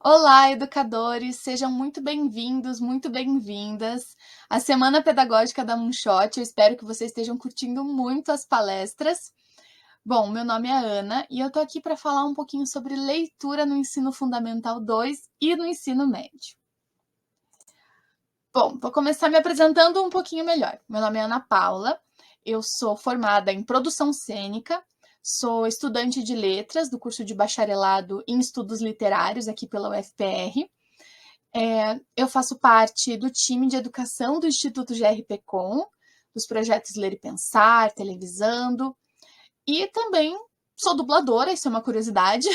Olá, educadores! Sejam muito bem-vindos, muito bem-vindas à Semana Pedagógica da Moonshot. Eu espero que vocês estejam curtindo muito as palestras. Bom, meu nome é Ana e eu estou aqui para falar um pouquinho sobre leitura no Ensino Fundamental 2 e no Ensino Médio. Bom, vou começar me apresentando um pouquinho melhor. Meu nome é Ana Paula, eu sou formada em produção cênica, sou estudante de letras do curso de bacharelado em estudos literários aqui pela UFPR. Eu faço parte do time de educação do Instituto GRPcom, dos projetos Ler e Pensar, Televisando, e também sou dubladora, isso é uma curiosidade.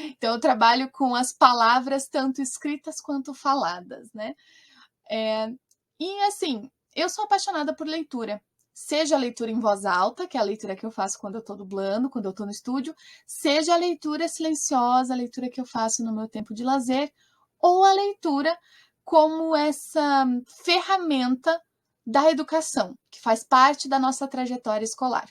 Então, eu trabalho com as palavras tanto escritas quanto faladas, né? E, assim, eu sou apaixonada por leitura. Seja a leitura em voz alta, que é a leitura que eu faço quando eu estou dublando, quando eu estou no estúdio, seja a leitura silenciosa, a leitura que eu faço no meu tempo de lazer, ou a leitura como essa ferramenta da educação, que faz parte da nossa trajetória escolar.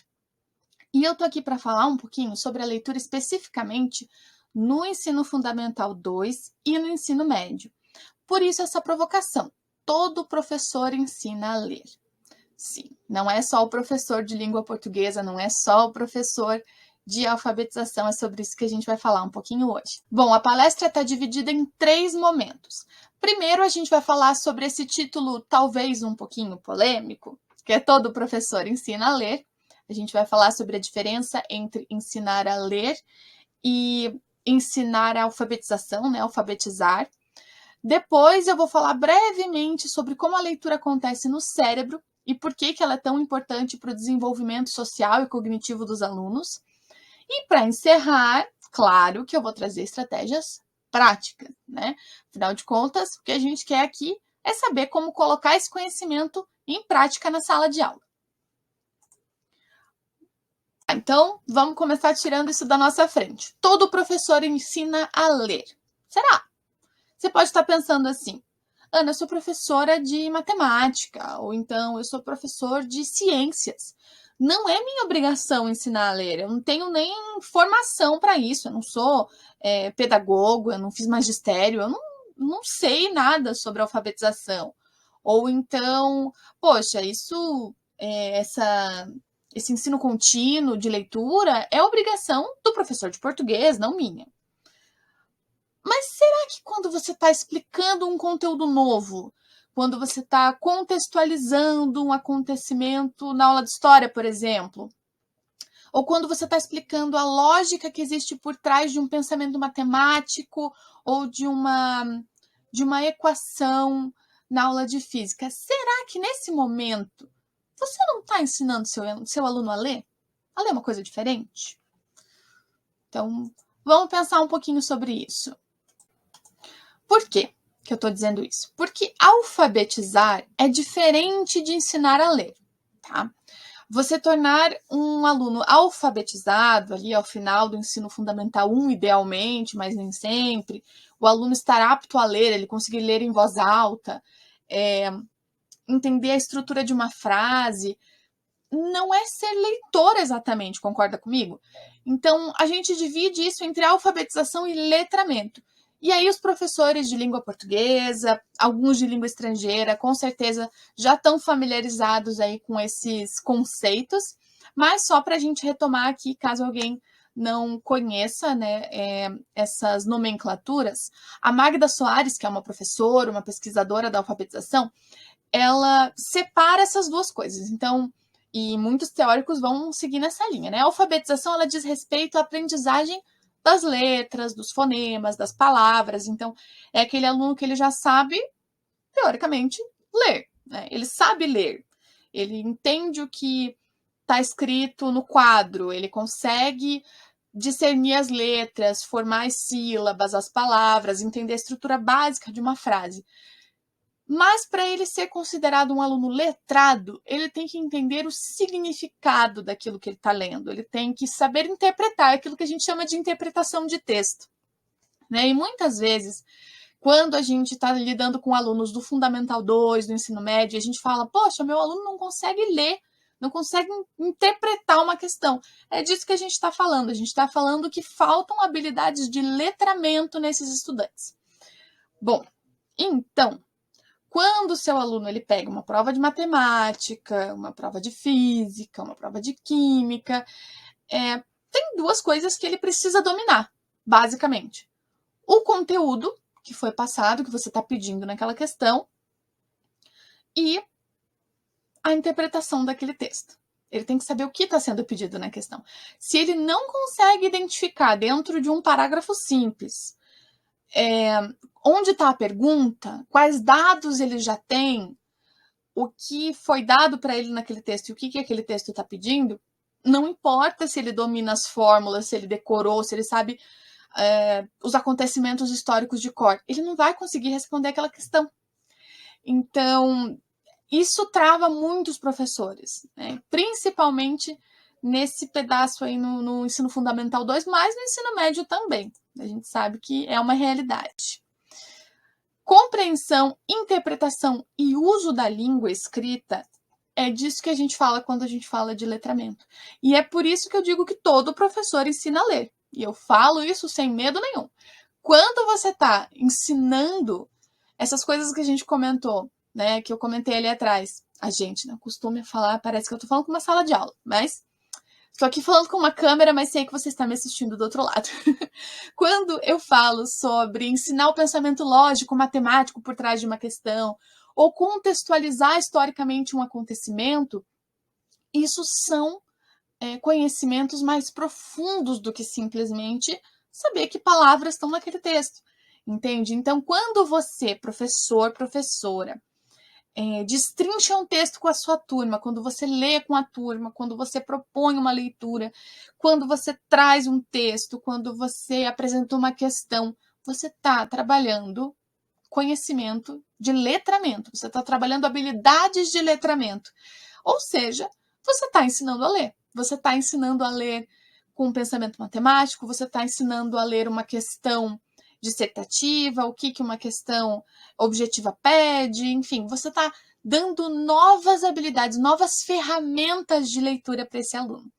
E eu estou aqui para falar um pouquinho sobre a leitura especificamente no ensino fundamental 2 e no ensino médio. Por isso essa provocação. Todo professor ensina a ler. Sim, não é só o professor de língua portuguesa, não é só o professor de alfabetização, é sobre isso que a gente vai falar um pouquinho hoje. Bom, a palestra está dividida em 3 momentos. Primeiro, a gente vai falar sobre esse título talvez um pouquinho polêmico, que é Todo Professor Ensina a Ler. A gente vai falar sobre a diferença entre ensinar a ler e ensinar a alfabetização, né, alfabetizar. Depois eu vou falar brevemente sobre como a leitura acontece no cérebro e por que ela é tão importante para o desenvolvimento social e cognitivo dos alunos. E para encerrar, claro que eu vou trazer estratégias práticas, né? Afinal de contas, o que a gente quer aqui é saber como colocar esse conhecimento em prática na sala de aula. Então, vamos começar tirando isso da nossa frente. Todo professor ensina a ler. Será? Você pode estar pensando assim: Ana, eu sou professora de matemática, ou então eu sou professor de ciências. Não é minha obrigação ensinar a ler, eu não tenho nem formação para isso, eu não sou pedagogo, eu não fiz magistério, eu não sei nada sobre alfabetização. Ou então, poxa, esse ensino contínuo de leitura é obrigação do professor de português, não minha. Mas será que quando você está explicando um conteúdo novo, quando você está contextualizando um acontecimento na aula de história, por exemplo, ou quando você está explicando a lógica que existe por trás de um pensamento matemático ou de uma equação na aula de física, será que nesse momento você não está ensinando seu aluno a ler? A ler é uma coisa diferente? Então, vamos pensar um pouquinho sobre isso. Por quê que eu estou dizendo isso? Porque alfabetizar é diferente de ensinar a ler, tá? Você tornar um aluno alfabetizado ali ao final do ensino fundamental 1, idealmente, mas nem sempre, o aluno estar apto a ler, ele conseguir ler em voz alta, entender a estrutura de uma frase, não é ser leitor exatamente, concorda comigo? Então, a gente divide isso entre alfabetização e letramento. E aí, os professores de língua portuguesa, alguns de língua estrangeira, com certeza já estão familiarizados aí com esses conceitos, mas só para a gente retomar aqui, caso alguém não conheça, né, essas nomenclaturas, a Magda Soares, que é uma professora, uma pesquisadora da alfabetização, ela separa essas duas coisas. Então, e muitos teóricos vão seguir nessa linha, né? A alfabetização, ela diz respeito à aprendizagem das letras, dos fonemas, das palavras. Então, é aquele aluno que ele já sabe, teoricamente, ler, né? Ele sabe ler. Ele entende o que está escrito no quadro, ele consegue discernir as letras, formar as sílabas, as palavras, entender a estrutura básica de uma frase. Mas para ele ser considerado um aluno letrado, ele tem que entender o significado daquilo que ele está lendo. Ele tem que saber interpretar aquilo que a gente chama de interpretação de texto, né? E muitas vezes, quando a gente está lidando com alunos do Fundamental 2, do ensino médio, a gente fala, poxa, meu aluno não consegue ler não conseguem interpretar uma questão. É disso que a gente está falando. A gente está falando que faltam habilidades de letramento nesses estudantes. Bom, então, quando o seu aluno ele pega uma prova de matemática, uma prova de física, uma prova de química, tem duas coisas que ele precisa dominar, basicamente. O conteúdo que foi passado, que você está pedindo naquela questão, e a interpretação daquele texto. Ele tem que saber o que está sendo pedido na questão. Se ele não consegue identificar dentro de um parágrafo simples onde está a pergunta, quais dados ele já tem, o que foi dado para ele naquele texto e o que aquele texto está pedindo, não importa se ele domina as fórmulas, se ele decorou, se ele sabe os acontecimentos históricos de cor, ele não vai conseguir responder aquela questão. Então, isso trava muitos professores, né? Principalmente nesse pedaço aí no ensino fundamental 2, mas no ensino médio também. A gente sabe que é uma realidade. Compreensão, interpretação e uso da língua escrita é disso que a gente fala quando a gente fala de letramento. E é por isso que eu digo que todo professor ensina a ler. E eu falo isso sem medo nenhum. Quando você está ensinando essas coisas que a gente comentou, né, que eu comentei ali atrás, a gente não costuma falar, parece que eu estou falando com uma sala de aula, mas estou aqui falando com uma câmera, mas sei que você está me assistindo do outro lado. Quando eu falo sobre ensinar o pensamento lógico, matemático por trás de uma questão, ou contextualizar historicamente um acontecimento, isso são conhecimentos mais profundos do que simplesmente saber que palavras estão naquele texto, entende? Então, quando você, professor, professora, destrincha um texto com a sua turma, quando você lê com a turma, quando você propõe uma leitura, quando você traz um texto, quando você apresenta uma questão, você está trabalhando conhecimento de letramento, você está trabalhando habilidades de letramento. Ou seja, você está ensinando a ler. Você está ensinando a ler com um pensamento matemático, você está ensinando a ler uma questão dissertativa, o que uma questão objetiva pede, enfim, você está dando novas habilidades, novas ferramentas de leitura para esse aluno.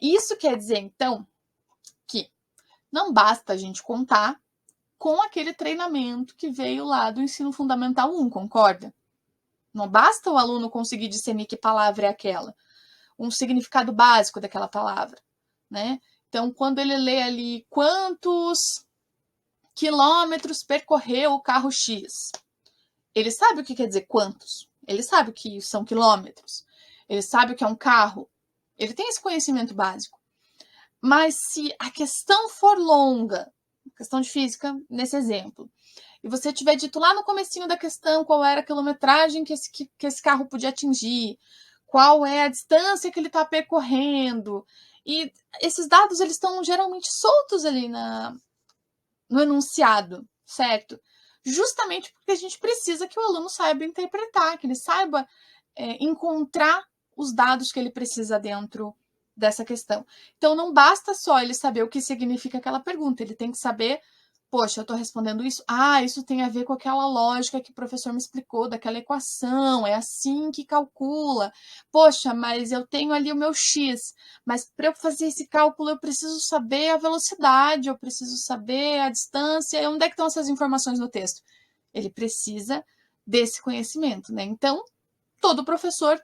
Isso quer dizer, então, que não basta a gente contar com aquele treinamento que veio lá do ensino fundamental 1, concorda? Não basta o aluno conseguir discernir que palavra é aquela, um significado básico daquela palavra, né? Então, quando ele lê ali quantos quilômetros percorreu o carro X, ele sabe o que quer dizer quantos, ele sabe o que são quilômetros, ele sabe o que é um carro, ele tem esse conhecimento básico. Mas se a questão for longa, questão de física, nesse exemplo, e você tiver dito lá no comecinho da questão qual era a quilometragem que esse carro podia atingir, qual é a distância que ele está percorrendo, e esses dados eles estão geralmente soltos ali no enunciado, certo? Justamente porque a gente precisa que o aluno saiba interpretar, que ele saiba encontrar os dados que ele precisa dentro dessa questão. Então, não basta só ele saber o que significa aquela pergunta, ele tem que saber, poxa, eu estou respondendo isso, isso tem a ver com aquela lógica que o professor me explicou, daquela equação, é assim que calcula. Poxa, mas eu tenho ali o meu x, mas para eu fazer esse cálculo eu preciso saber a velocidade, eu preciso saber a distância, e onde é que estão essas informações no texto? Ele precisa desse conhecimento, né? Então, todo professor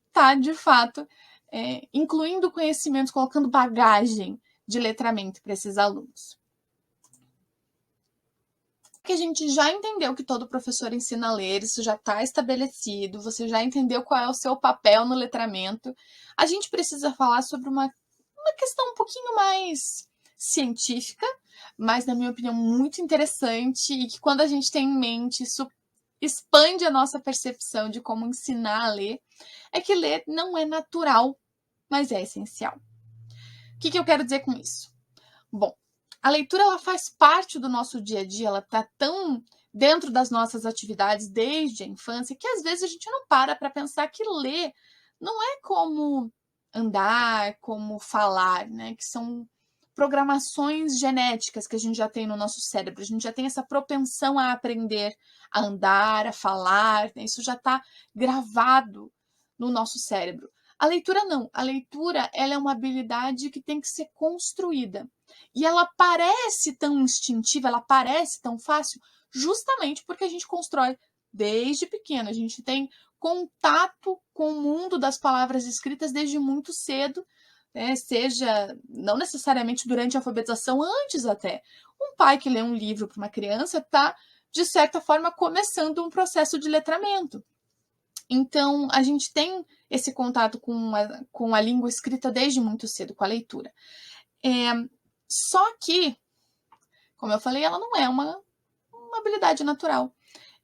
está, de fato, incluindo conhecimentos, colocando bagagem de letramento para esses alunos. Que a gente já entendeu que todo professor ensina a ler, isso já está estabelecido, você já entendeu qual é o seu papel no letramento. A gente precisa falar sobre uma questão um pouquinho mais científica, mas, na minha opinião, muito interessante e que, quando a gente tem em mente, isso expande a nossa percepção de como ensinar a ler, é que ler não é natural, mas é essencial. O que eu quero dizer com isso? Bom, a leitura ela faz parte do nosso dia a dia, ela está tão dentro das nossas atividades desde a infância que às vezes a gente não para pensar que ler não é como andar, como falar, né? Que são programações genéticas que a gente já tem no nosso cérebro, a gente já tem essa propensão a aprender a andar, a falar, né? Isso já está gravado no nosso cérebro. A leitura não. A leitura, ela é uma habilidade que tem que ser construída. E ela parece tão instintiva, ela parece tão fácil, justamente porque a gente constrói desde pequeno. A gente tem contato com o mundo das palavras escritas desde muito cedo, né? Seja não necessariamente durante a alfabetização, antes até. Um pai que lê um livro para uma criança está, de certa forma, começando um processo de letramento. Então, a gente tem esse contato com a língua escrita desde muito cedo, com a leitura. Só que, como eu falei, ela não é uma habilidade natural.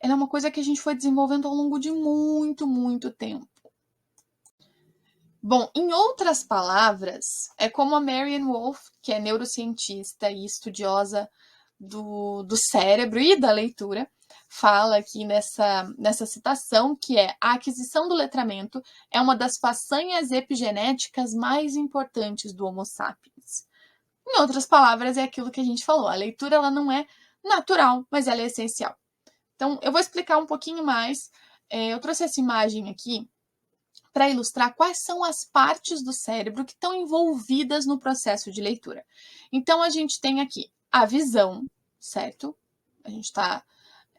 Ela é uma coisa que a gente foi desenvolvendo ao longo de muito, muito tempo. Bom, em outras palavras, é como a Marianne Wolf, que é neurocientista e estudiosa do cérebro e da leitura, fala aqui nessa citação, que é: a aquisição do letramento é uma das façanhas epigenéticas mais importantes do Homo sapiens. Em outras palavras, é aquilo que a gente falou, a leitura ela não é natural, mas ela é essencial. Então, eu vou explicar um pouquinho mais. Eu trouxe essa imagem aqui para ilustrar quais são as partes do cérebro que estão envolvidas no processo de leitura. Então, a gente tem aqui a visão, certo? A gente está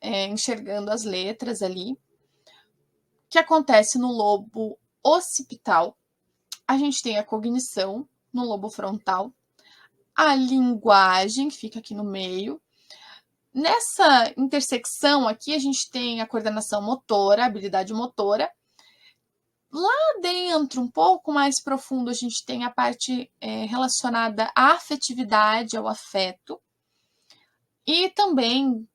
enxergando as letras ali, que acontece no lobo occipital. A gente tem a cognição no lobo frontal, a linguagem, que fica aqui no meio. Nessa intersecção aqui, a gente tem a coordenação motora, a habilidade motora. Lá dentro, um pouco mais profundo, a gente tem a parte relacionada à afetividade, ao afeto. E também,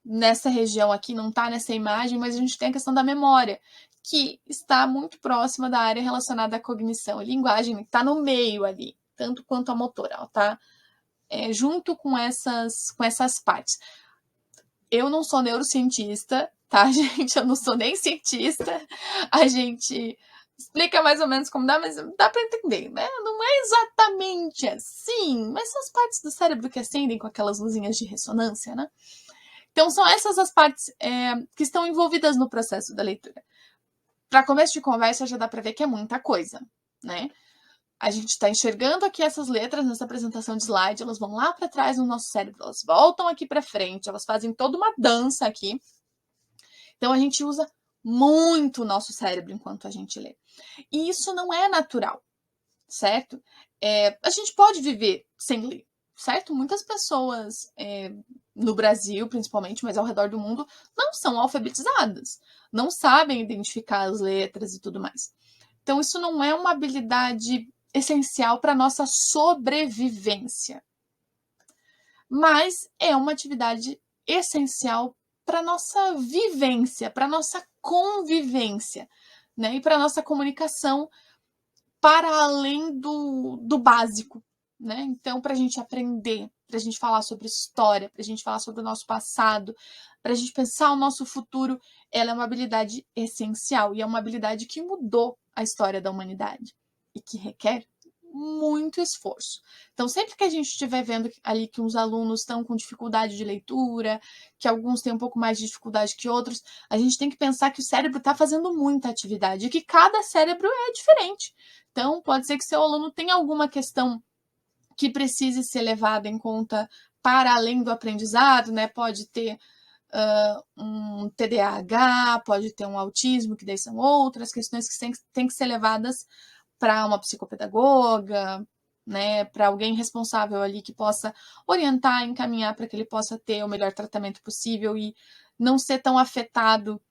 nessa região aqui, não está nessa imagem, mas a gente tem a questão da memória, que está muito próxima da área relacionada à cognição. A linguagem está no meio ali, tanto quanto a motora, está junto com essas partes. Eu não sou neurocientista, tá, gente? Eu não sou nem cientista. A gente explica mais ou menos como dá, mas dá para entender, né? Não é exatamente assim, mas são as partes do cérebro que acendem com aquelas luzinhas de ressonância, né? Então, são essas as partes que estão envolvidas no processo da leitura. Para começo de conversa, já dá para ver que é muita coisa, né? A gente está enxergando aqui essas letras nessa apresentação de slide, elas vão lá para trás no nosso cérebro, elas voltam aqui para frente, elas fazem toda uma dança aqui. Então, a gente usa muito o nosso cérebro enquanto a gente lê. E isso não é natural, certo? A gente pode viver sem ler, certo? Muitas pessoas no Brasil, principalmente, mas ao redor do mundo, não são alfabetizadas, não sabem identificar as letras e tudo mais. Então, isso não é uma habilidade essencial para a nossa sobrevivência, mas é uma atividade essencial para a nossa vivência, para a nossa convivência, né? E para a nossa comunicação para além do básico, né? Então, para a gente aprender, para a gente falar sobre história, para a gente falar sobre o nosso passado, para a gente pensar o nosso futuro, ela é uma habilidade essencial e é uma habilidade que mudou a história da humanidade e que requer muito esforço. Então, sempre que a gente estiver vendo ali que uns alunos estão com dificuldade de leitura, que alguns têm um pouco mais de dificuldade que outros, a gente tem que pensar que o cérebro está fazendo muita atividade e que cada cérebro é diferente. Então, pode ser que seu aluno tenha alguma questão que precise ser levada em conta para além do aprendizado, né? Pode ter um TDAH, pode ter um autismo, que daí são outras questões que têm que ser levadas para uma psicopedagoga, né, para alguém responsável ali que possa orientar, encaminhar para que ele possa ter o melhor tratamento possível e não ser tão afetado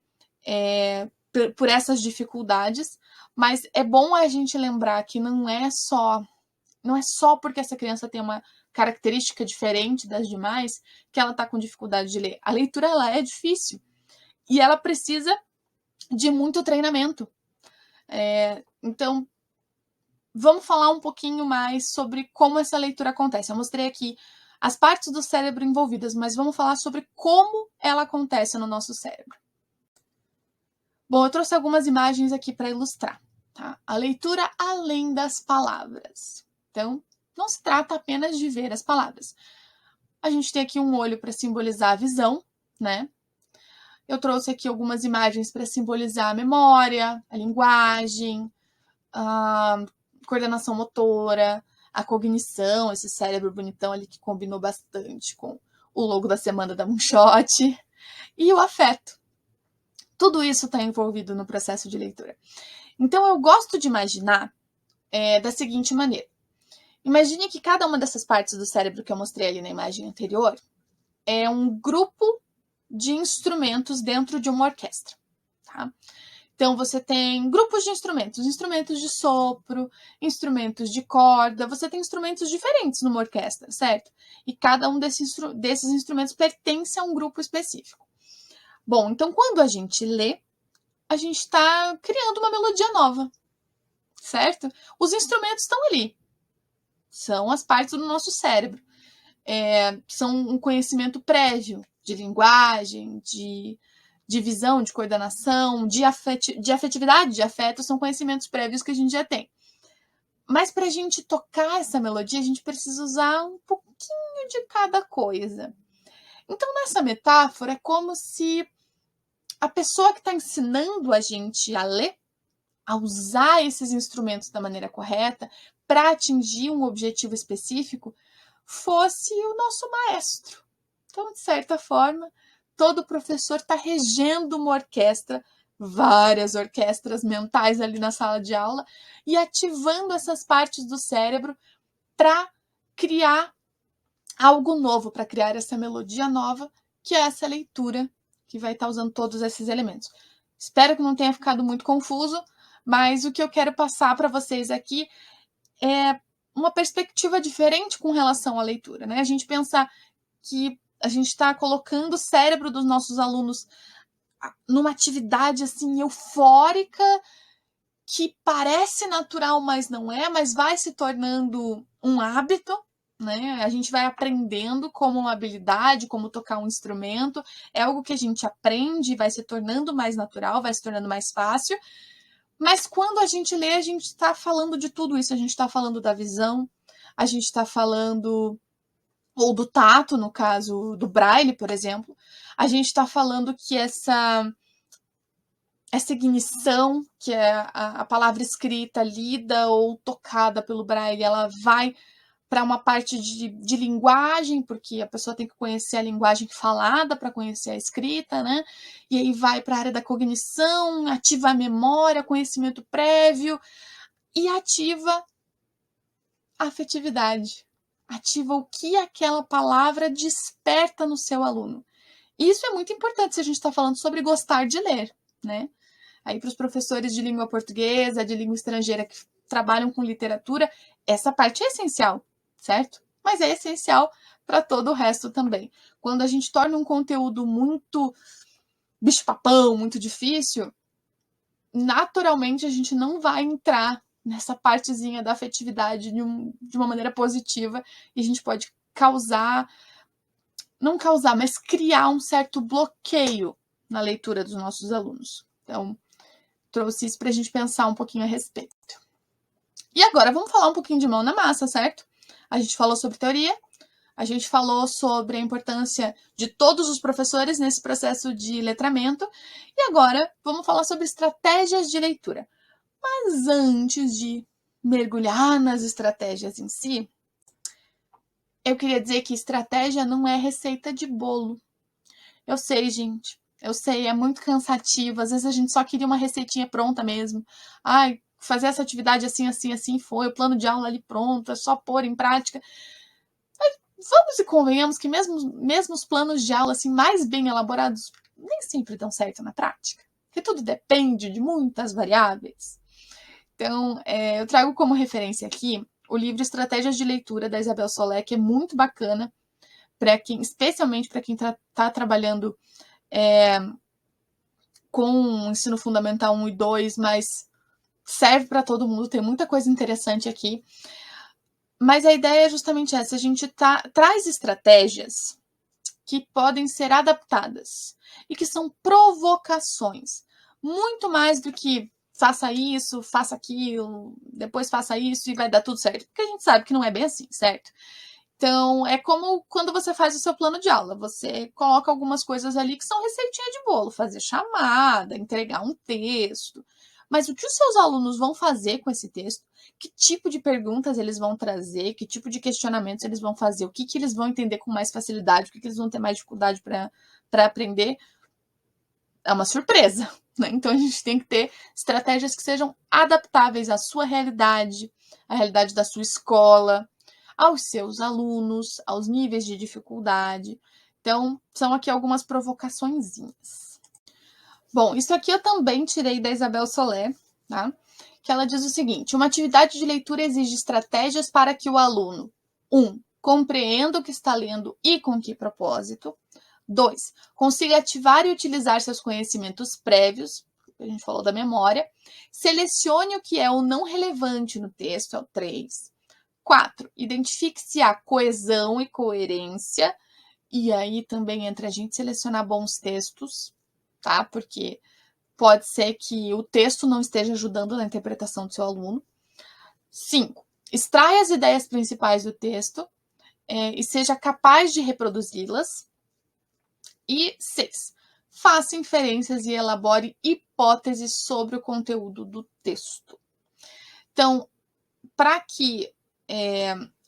por essas dificuldades. Mas é bom a gente lembrar que não é só porque essa criança tem uma característica diferente das demais que ela está com dificuldade de ler. A leitura ela é difícil e ela precisa de muito treinamento. Então, vamos falar um pouquinho mais sobre como essa leitura acontece. Eu mostrei aqui as partes do cérebro envolvidas, mas vamos falar sobre como ela acontece no nosso cérebro. Bom, eu trouxe algumas imagens aqui para ilustrar, tá? A leitura além das palavras. Então, não se trata apenas de ver as palavras. A gente tem aqui um olho para simbolizar a visão, né? Eu trouxe aqui algumas imagens para simbolizar a memória, a linguagem, a coordenação motora, a cognição, esse cérebro bonitão ali que combinou bastante com o logo da semana da Moonshot, e o afeto. Tudo isso está envolvido no processo de leitura. Então, eu gosto de imaginar da seguinte maneira. Imagine que cada uma dessas partes do cérebro que eu mostrei ali na imagem anterior é um grupo de instrumentos dentro de uma orquestra. Tá? Então, você tem grupos de instrumentos, instrumentos de sopro, instrumentos de corda, você tem instrumentos diferentes numa orquestra, certo? E cada um desses instrumentos pertence a um grupo específico. Bom, então quando a gente lê, a gente está criando uma melodia nova, certo? Os instrumentos estão ali, são as partes do nosso cérebro, são um conhecimento prévio de linguagem, de visão, de coordenação, de afetividade, de afeto, são conhecimentos prévios que a gente já tem. Mas para a gente tocar essa melodia, a gente precisa usar um pouquinho de cada coisa. Então, nessa metáfora, é como se a pessoa que está ensinando a gente a ler, a usar esses instrumentos da maneira correta, para atingir um objetivo específico, fosse o nosso maestro. Então, de certa forma, todo professor está regendo uma orquestra, várias orquestras mentais ali na sala de aula, e ativando essas partes do cérebro para criar algo novo, para criar essa melodia nova, que é essa leitura, que vai estar usando todos esses elementos. Espero que não tenha ficado muito confuso, mas o que eu quero passar para vocês aqui é uma perspectiva diferente com relação à leitura, né? A gente pensar que a gente está colocando o cérebro dos nossos alunos numa atividade assim eufórica, que parece natural, mas não é, mas vai se tornando um hábito, né? A gente vai aprendendo como uma habilidade, como tocar um instrumento, é algo que a gente aprende, vai se tornando mais natural, vai se tornando mais fácil. Mas quando a gente lê, a gente está falando de tudo isso, a gente está falando da visão, a gente está falando ou do tato, no caso do Braille, por exemplo, a gente está falando que essa ignição, que é a palavra escrita, lida ou tocada pelo Braille, ela vai para uma parte de linguagem, porque a pessoa tem que conhecer a linguagem falada para conhecer a escrita, né? E aí vai para a área da cognição, ativa a memória, conhecimento prévio e ativa a afetividade. Ativa o que aquela palavra desperta no seu aluno. Isso é muito importante se a gente está falando sobre gostar de ler, né? Aí para os professores de língua portuguesa, de língua estrangeira que trabalham com literatura, essa parte é essencial, certo? Mas é essencial para todo o resto também. Quando a gente torna um conteúdo muito bicho-papão, muito difícil, naturalmente a gente não vai entrar nessa partezinha da afetividade de uma maneira positiva e a gente pode não causar, mas criar um certo bloqueio na leitura dos nossos alunos. Então, trouxe isso para a gente pensar um pouquinho a respeito. E agora vamos falar um pouquinho de mão na massa, certo? A gente falou sobre teoria, a gente falou sobre a importância de todos os professores nesse processo de letramento, e agora vamos falar sobre estratégias de leitura. Mas antes de mergulhar nas estratégias em si, eu queria dizer que estratégia não é receita de bolo. Eu sei, gente. Eu sei, é muito cansativo. Às vezes a gente só queria uma receitinha pronta mesmo. Ai, fazer essa atividade assim, assim, assim foi. O plano de aula ali pronto, é só pôr em prática. Mas vamos e convenhamos que mesmo os planos de aula assim, mais bem elaborados nem sempre dão certo na prática. Porque tudo depende de muitas variáveis. Então, eu trago como referência aqui o livro Estratégias de Leitura, da Isabel Solé, que é muito bacana, especialmente para quem está trabalhando com ensino fundamental 1 e 2, mas serve para todo mundo, tem muita coisa interessante aqui. Mas a ideia é justamente essa, a gente traz estratégias que podem ser adaptadas e que são provocações, muito mais do que faça isso, faça aquilo, depois faça isso e vai dar tudo certo, porque a gente sabe que não é bem assim, certo? Então, é como quando você faz o seu plano de aula, você coloca algumas coisas ali que são receitinha de bolo, fazer chamada, entregar um texto. Mas o que os seus alunos vão fazer com esse texto, que tipo de perguntas eles vão trazer, que tipo de questionamentos eles vão fazer, o que, que eles vão entender com mais facilidade, o que, que eles vão ter mais dificuldade para aprender, é uma surpresa. Né? Então, a gente tem que ter estratégias que sejam adaptáveis à sua realidade, à realidade da sua escola, aos seus alunos, aos níveis de dificuldade. Então, são aqui algumas provocaçõezinhas. Bom, isso aqui eu também tirei da Isabel Soler, tá? Que ela diz o seguinte: uma atividade de leitura exige estratégias para que o aluno, 1. Compreenda o que está lendo e com que propósito. 2. Consiga ativar e utilizar seus conhecimentos prévios, a gente falou da memória. Selecione o que é o não relevante no texto, é o 3. 4. Identifique se há coesão e coerência. E aí também entra a gente selecionar bons textos, tá? Porque pode ser que o texto não esteja ajudando na interpretação do seu aluno. 5. Extraia as ideias principais do texto e seja capaz de reproduzi-las. E 6. Faça inferências e elabore hipóteses sobre o conteúdo do texto. Então, para que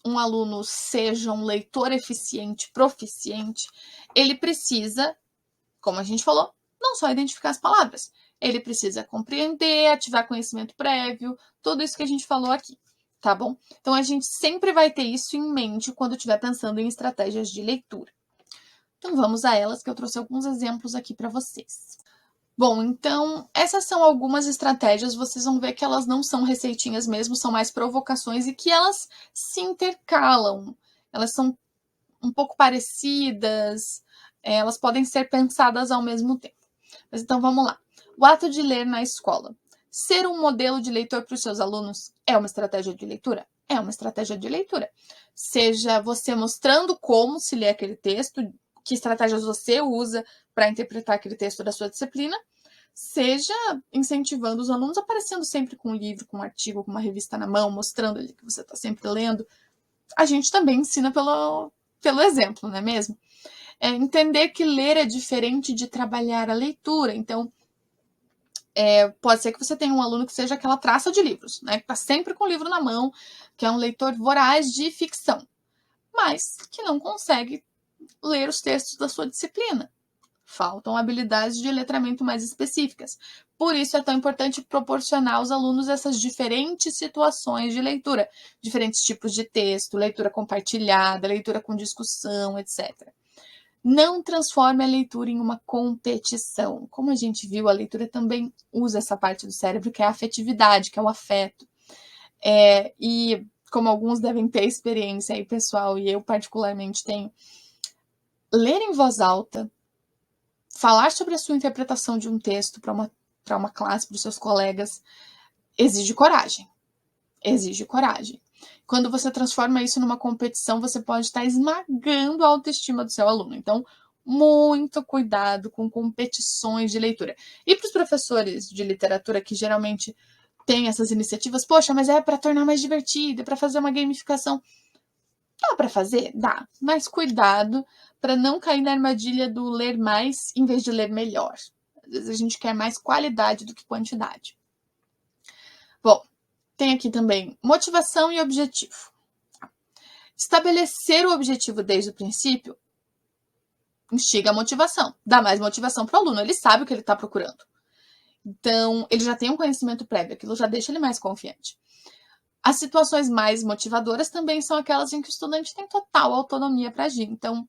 um aluno seja um leitor eficiente, proficiente, ele precisa, como a gente falou, não só identificar as palavras, ele precisa compreender, ativar conhecimento prévio, tudo isso que a gente falou aqui, tá bom? Então, a gente sempre vai ter isso em mente quando estiver pensando em estratégias de leitura. Então, vamos a elas, que eu trouxe alguns exemplos aqui para vocês. Bom, então, essas são algumas estratégias, vocês vão ver que elas não são receitinhas mesmo, são mais provocações e que elas se intercalam, elas são um pouco parecidas, elas podem ser pensadas ao mesmo tempo. Mas então, vamos lá. O ato de ler na escola. Ser um modelo de leitor para os seus alunos é uma estratégia de leitura? É uma estratégia de leitura. Seja você mostrando como se lê aquele texto, que estratégias você usa para interpretar aquele texto da sua disciplina, seja incentivando os alunos aparecendo sempre com um livro, com um artigo, com uma revista na mão, mostrando ali que você está sempre lendo. A gente também ensina pelo exemplo, não é mesmo? Entender que ler é diferente de trabalhar a leitura. Então, pode ser que você tenha um aluno que seja aquela traça de livros, né? Que está sempre com o livro na mão, que é um leitor voraz de ficção, mas que não consegue ler os textos da sua disciplina. Faltam habilidades de letramento mais específicas. Por isso é tão importante proporcionar aos alunos essas diferentes situações de leitura, diferentes tipos de texto, leitura compartilhada, leitura com discussão, etc. Não transforme a leitura em uma competição. Como a gente viu, a leitura também usa essa parte do cérebro que é a afetividade, que é o afeto. E como alguns devem ter experiência aí, pessoal, e eu particularmente tenho, ler em voz alta, falar sobre a sua interpretação de um texto para uma classe, para os seus colegas, exige coragem. Exige coragem. Quando você transforma isso numa competição, você pode estar esmagando a autoestima do seu aluno. Então, muito cuidado com competições de leitura. E para os professores de literatura que geralmente têm essas iniciativas, poxa, mas é para tornar mais divertido, é para fazer uma gamificação. Dá para fazer? Dá. Mas cuidado para não cair na armadilha do ler mais em vez de ler melhor. Às vezes a gente quer mais qualidade do que quantidade. Bom, tem aqui também motivação e objetivo. Estabelecer o objetivo desde o princípio instiga a motivação, dá mais motivação para o aluno, ele sabe o que ele está procurando. Então, ele já tem um conhecimento prévio, aquilo já deixa ele mais confiante. As situações mais motivadoras também são aquelas em que o estudante tem total autonomia para agir. Então,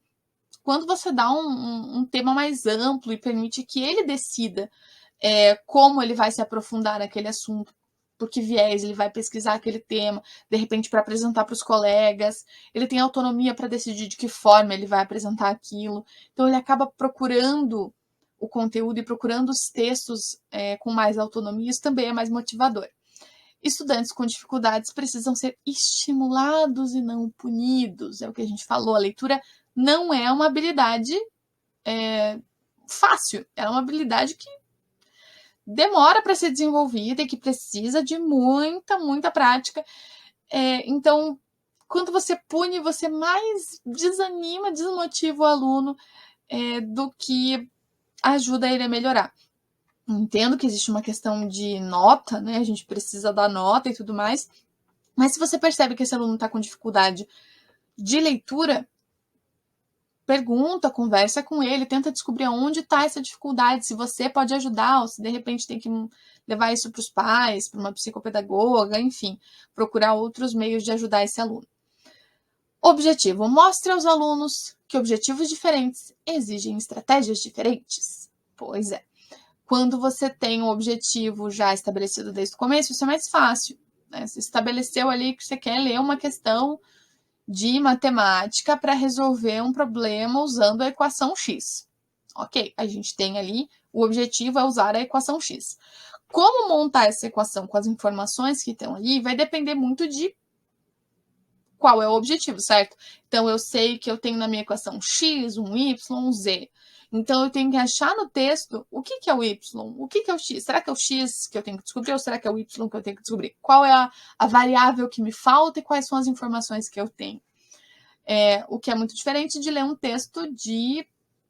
quando você dá um tema mais amplo e permite que ele decida como ele vai se aprofundar naquele assunto, por que viés ele vai pesquisar aquele tema, de repente para apresentar para os colegas, ele tem autonomia para decidir de que forma ele vai apresentar aquilo, então ele acaba procurando o conteúdo e procurando os textos com mais autonomia, isso também é mais motivador. Estudantes com dificuldades precisam ser estimulados e não punidos, é o que a gente falou, a leitura não é uma habilidade fácil, é uma habilidade que demora para ser desenvolvida e que precisa de muita, muita prática. Então, quando você pune, você mais desanima, desmotiva o aluno do que ajuda ele a melhorar. Entendo que existe uma questão de nota, né? A gente precisa dar nota e tudo mais, mas se você percebe que esse aluno está com dificuldade de leitura, pergunta, conversa com ele, tenta descobrir onde está essa dificuldade, se você pode ajudar, ou se de repente tem que levar isso para os pais, para uma psicopedagoga, enfim, procurar outros meios de ajudar esse aluno. Objetivo: mostre aos alunos que objetivos diferentes exigem estratégias diferentes. Pois é. Quando você tem um objetivo já estabelecido desde o começo, isso é mais fácil, né? Você estabeleceu ali que você quer ler uma questão de matemática para resolver um problema usando a equação X. Ok, a gente tem ali, o objetivo é usar a equação X. Como montar essa equação com as informações que estão ali vai depender muito de qual é o objetivo, certo? Então, eu sei que eu tenho na minha equação X, um Y, um Z. Então, eu tenho que achar no texto o que é o Y, o que é o X. Será que é o X que eu tenho que descobrir ou será que é o Y que eu tenho que descobrir? Qual é a variável que me falta e quais são as informações que eu tenho? O que é muito diferente de ler um texto de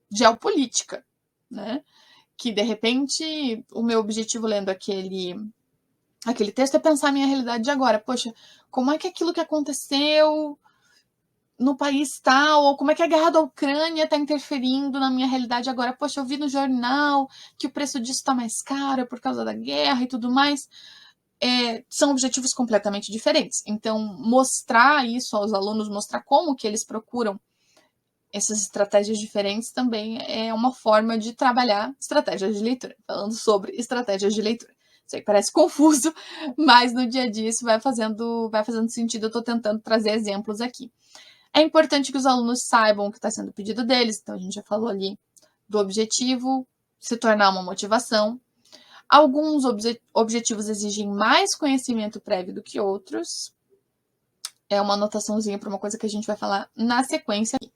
geopolítica, né? Que, de repente, o meu objetivo lendo aquele texto é pensar a minha realidade de agora. Poxa, como é que aquilo que aconteceu no país tal, ou como é que a guerra da Ucrânia está interferindo na minha realidade agora? Poxa, eu vi no jornal que o preço disso está mais caro por causa da guerra e tudo mais. São objetivos completamente diferentes. Então, mostrar isso aos alunos, mostrar como que eles procuram essas estratégias diferentes também é uma forma de trabalhar estratégias de leitura. Falando sobre estratégias de leitura. Sei que parece confuso, mas no dia a dia isso vai fazendo sentido. Eu estou tentando trazer exemplos aqui. É importante que os alunos saibam o que está sendo pedido deles. Então, a gente já falou ali do objetivo, se tornar uma motivação. Alguns objetivos exigem mais conhecimento prévio do que outros. É uma anotaçãozinha para uma coisa que a gente vai falar na sequência aqui.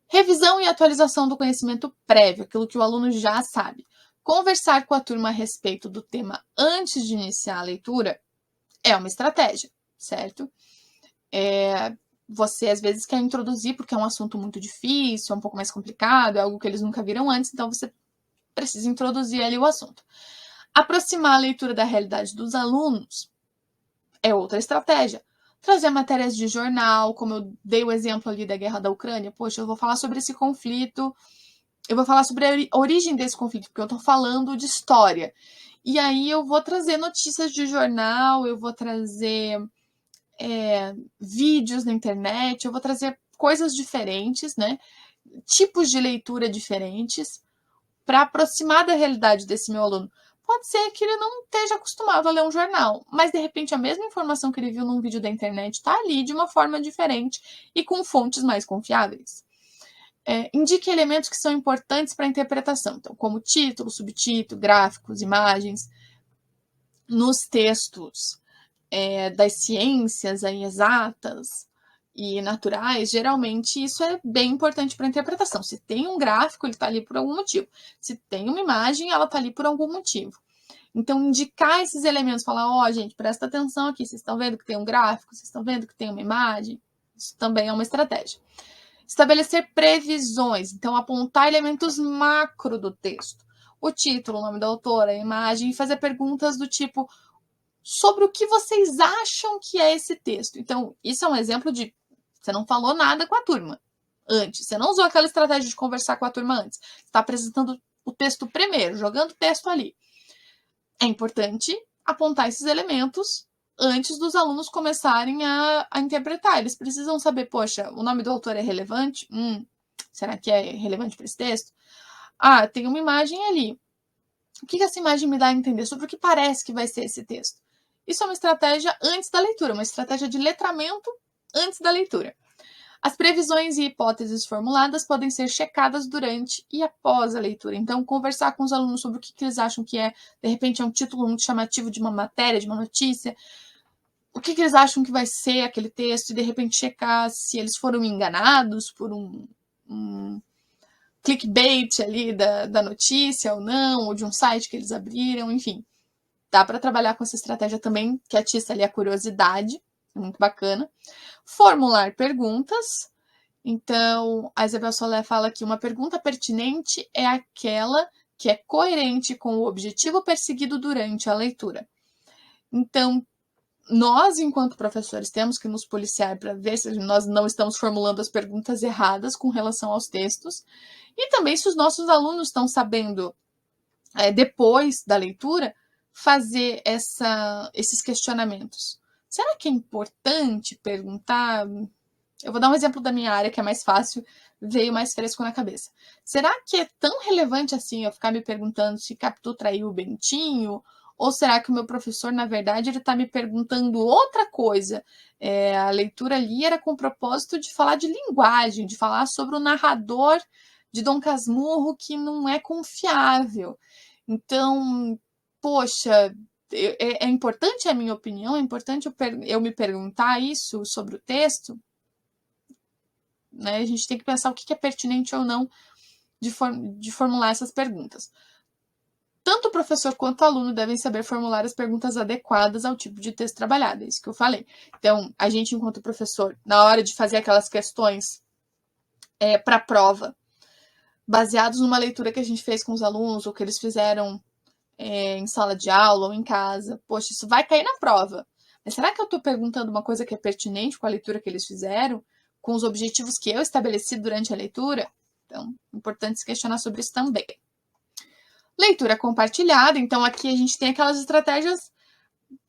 Revisão e atualização do conhecimento prévio, aquilo que o aluno já sabe. Conversar com a turma a respeito do tema antes de iniciar a leitura é uma estratégia, certo? Você às vezes quer introduzir porque é um assunto muito difícil, é um pouco mais complicado, é algo que eles nunca viram antes, então você precisa introduzir ali o assunto. Aproximar a leitura da realidade dos alunos é outra estratégia. Trazer matérias de jornal, como eu dei o exemplo ali da guerra da Ucrânia. Poxa, eu vou falar sobre esse conflito, eu vou falar sobre a origem desse conflito, porque eu estou falando de história. E aí eu vou trazer notícias de jornal, eu vou trazer vídeos na internet, eu vou trazer coisas diferentes, né? Tipos de leitura diferentes, para aproximar da realidade desse meu aluno. Pode ser que ele não esteja acostumado a ler um jornal, mas de repente a mesma informação que ele viu num vídeo da internet está ali de uma forma diferente e com fontes mais confiáveis. Indique elementos que são importantes para a interpretação, então, como título, subtítulo, gráficos, imagens. Nos textos das ciências aí, exatas e naturais, geralmente isso é bem importante para a interpretação. Se tem um gráfico, ele está ali por algum motivo. Se tem uma imagem, ela está ali por algum motivo. Então, indicar esses elementos, falar, gente, presta atenção aqui, vocês estão vendo que tem um gráfico, vocês estão vendo que tem uma imagem, isso também é uma estratégia. Estabelecer previsões, então apontar elementos macro do texto. O título, o nome da autora, a imagem, e fazer perguntas do tipo, sobre o que vocês acham que é esse texto. Então, isso é um exemplo de você não falou nada com a turma antes. Você não usou aquela estratégia de conversar com a turma antes. Você está apresentando o texto primeiro, jogando o texto ali. É importante apontar esses elementos antes dos alunos começarem a interpretar. Eles precisam saber, poxa, o nome do autor é relevante? Será que é relevante para esse texto? Tem uma imagem ali. O que essa imagem me dá a entender sobre o que parece que vai ser esse texto? Isso é uma estratégia antes da leitura, uma estratégia de letramento antes da leitura. As previsões e hipóteses formuladas podem ser checadas durante e após a leitura. Então, conversar com os alunos sobre o que eles acham que de repente, é um título muito chamativo de uma matéria, de uma notícia. O que eles acham que vai ser aquele texto e, de repente, checar se eles foram enganados por um clickbait ali da notícia ou não, ou de um site que eles abriram, enfim. Dá para trabalhar com essa estratégia também, que atiça ali a curiosidade, muito bacana. Formular perguntas. Então, a Isabel Solé fala que uma pergunta pertinente é aquela que é coerente com o objetivo perseguido durante a leitura. Então, nós, enquanto professores, temos que nos policiar para ver se nós não estamos formulando as perguntas erradas com relação aos textos, e também se os nossos alunos estão sabendo, depois da leitura, fazer esses questionamentos. Será que é importante perguntar? Eu vou dar um exemplo da minha área, que é mais fácil, veio mais fresco na cabeça. Será que é tão relevante assim eu ficar me perguntando se Capitu traiu o Bentinho? Ou será que o meu professor, na verdade, ele está me perguntando outra coisa? A leitura ali era com o propósito de falar de linguagem, de falar sobre o narrador de Dom Casmurro que não é confiável. Então, poxa, é importante a minha opinião? É importante eu me perguntar isso sobre o texto? Né? A gente tem que pensar o que é pertinente ou não de formular essas perguntas. Tanto o professor quanto o aluno devem saber formular as perguntas adequadas ao tipo de texto trabalhado, é isso que eu falei. Então, a gente, enquanto professor, na hora de fazer aquelas questões para a prova, baseados numa leitura que a gente fez com os alunos, ou que eles fizeram em sala de aula ou em casa, poxa, isso vai cair na prova. Mas será que eu estou perguntando uma coisa que é pertinente com a leitura que eles fizeram, com os objetivos que eu estabeleci durante a leitura? Então, é importante se questionar sobre isso também. Leitura compartilhada, então aqui a gente tem aquelas estratégias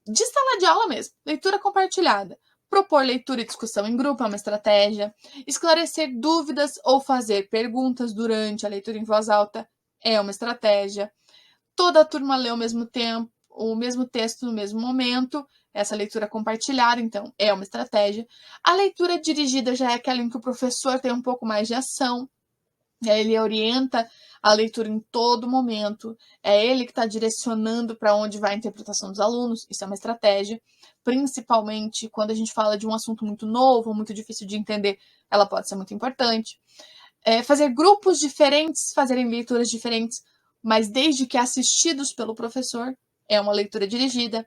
de sala de aula mesmo. Leitura compartilhada. Propor leitura e discussão em grupo é uma estratégia. Esclarecer dúvidas ou fazer perguntas durante a leitura em voz alta é uma estratégia. Toda a turma lê ao mesmo tempo, o mesmo texto no mesmo momento. Essa leitura compartilhada, então, é uma estratégia. A leitura dirigida já é aquela em que o professor tem um pouco mais de ação. Ele orienta a leitura em todo momento, é ele que está direcionando para onde vai a interpretação dos alunos, isso é uma estratégia, principalmente quando a gente fala de um assunto muito novo, muito difícil de entender, ela pode ser muito importante. Fazer grupos diferentes, fazerem leituras diferentes, mas desde que assistidos pelo professor, é uma leitura dirigida.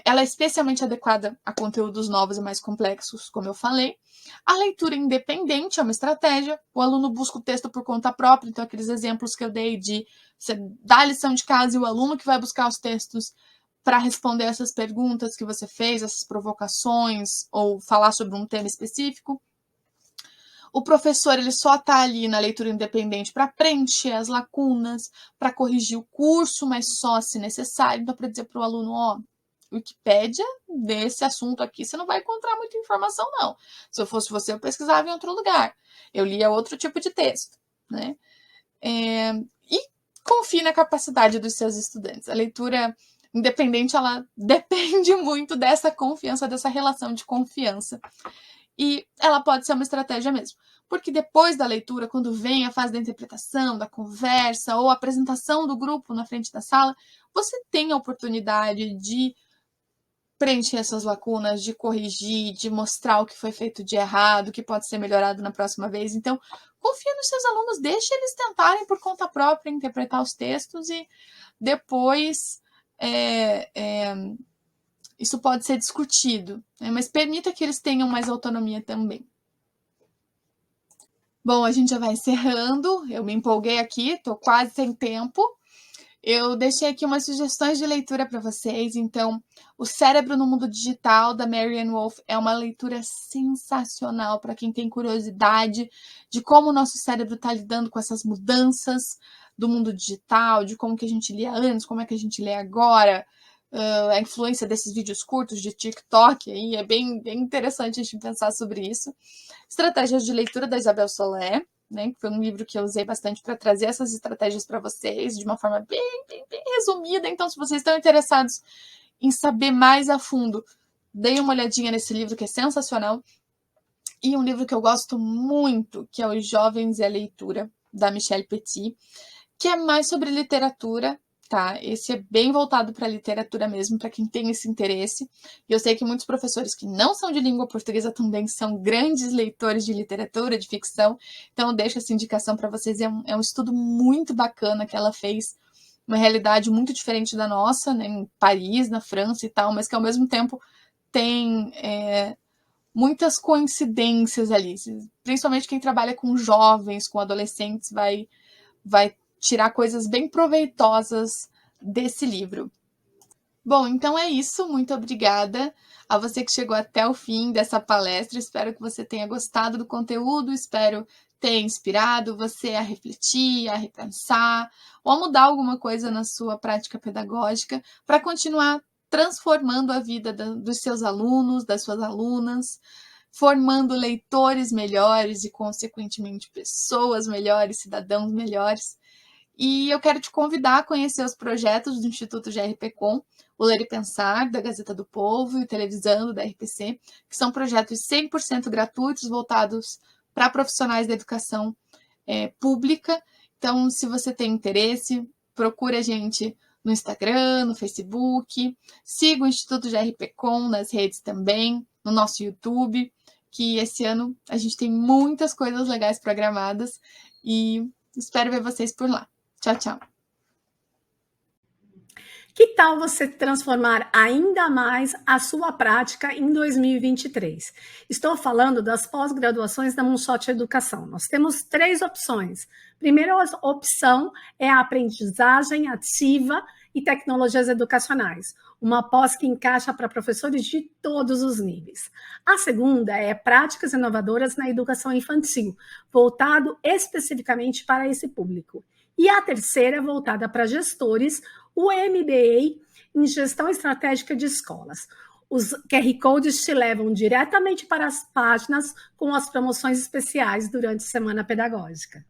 Ela é especialmente adequada a conteúdos novos e mais complexos, como eu falei. A leitura independente é uma estratégia. O aluno busca o texto por conta própria, então aqueles exemplos que eu dei de você dar a lição de casa e o aluno que vai buscar os textos para responder essas perguntas que você fez, essas provocações, ou falar sobre um tema específico. O professor ele só está ali na leitura independente para preencher as lacunas, para corrigir o curso, mas só se necessário. Então, para dizer para o aluno, Wikipédia, desse assunto aqui, você não vai encontrar muita informação, não. Se eu fosse você, eu pesquisava em outro lugar. Eu lia outro tipo de texto, né? E confie na capacidade dos seus estudantes. A leitura independente, ela depende muito dessa confiança, dessa relação de confiança. E ela pode ser uma estratégia mesmo. Porque depois da leitura, quando vem a fase da interpretação, da conversa ou a apresentação do grupo na frente da sala, você tem a oportunidade de preencher essas lacunas, de corrigir, de mostrar o que foi feito de errado, o que pode ser melhorado na próxima vez. Então, confia nos seus alunos, deixe eles tentarem por conta própria interpretar os textos e depois isso pode ser discutido, né? Mas permita que eles tenham mais autonomia também. Bom, a gente já vai encerrando. Eu me empolguei aqui, estou quase sem tempo. Eu deixei aqui umas sugestões de leitura para vocês. Então, O Cérebro no Mundo Digital, da Marianne Wolf, é uma leitura sensacional para quem tem curiosidade de como o nosso cérebro está lidando com essas mudanças do mundo digital, de como que a gente lia antes, como é que a gente lê agora, a influência desses vídeos curtos de TikTok, aí é bem interessante a gente pensar sobre isso. Estratégias de Leitura, da Isabel Solé, né, que foi um livro que eu usei bastante para trazer essas estratégias para vocês, de uma forma bem resumida. Então, se vocês estão interessados em saber mais a fundo, deem uma olhadinha nesse livro, que é sensacional. E um livro que eu gosto muito, que é Os Jovens e a Leitura, da Michelle Petit, que é mais sobre literatura, tá? Esse é bem voltado para a literatura mesmo, para quem tem esse interesse. E eu sei que muitos professores que não são de língua portuguesa também são grandes leitores de literatura, de ficção. Então, eu deixo essa indicação para vocês. É um estudo muito bacana que ela fez, uma realidade muito diferente da nossa, né? Em Paris, na França e tal, mas que ao mesmo tempo tem muitas coincidências ali. Principalmente quem trabalha com jovens, com adolescentes, vai tirar coisas bem proveitosas desse livro. Bom, então é isso. Muito obrigada a você que chegou até o fim dessa palestra. Espero que você tenha gostado do conteúdo, espero ter inspirado você a refletir, a repensar, ou a mudar alguma coisa na sua prática pedagógica para continuar transformando a vida dos seus alunos, das suas alunas, formando leitores melhores e, consequentemente, pessoas melhores, cidadãos melhores. E eu quero te convidar a conhecer os projetos do Instituto GRPcom, o Ler e Pensar, da Gazeta do Povo e o Televisando, da RPC, que são projetos 100% gratuitos, voltados para profissionais da educação pública. Então, se você tem interesse, procure a gente no Instagram, no Facebook, siga o Instituto GRPcom nas redes também, no nosso YouTube, que esse ano a gente tem muitas coisas legais programadas e espero ver vocês por lá. Tchau, tchau. Que tal você transformar ainda mais a sua prática em 2023? Estou falando das pós-graduações da Moonshot Educação. Nós temos 3 opções. Primeira opção é a aprendizagem ativa e tecnologias educacionais, uma pós que encaixa para professores de todos os níveis. A segunda é práticas inovadoras na educação infantil, voltado especificamente para esse público. E a terceira é voltada para gestores, o MBA em Gestão Estratégica de Escolas. Os QR Codes te levam diretamente para as páginas com as promoções especiais durante a Semana Pedagógica.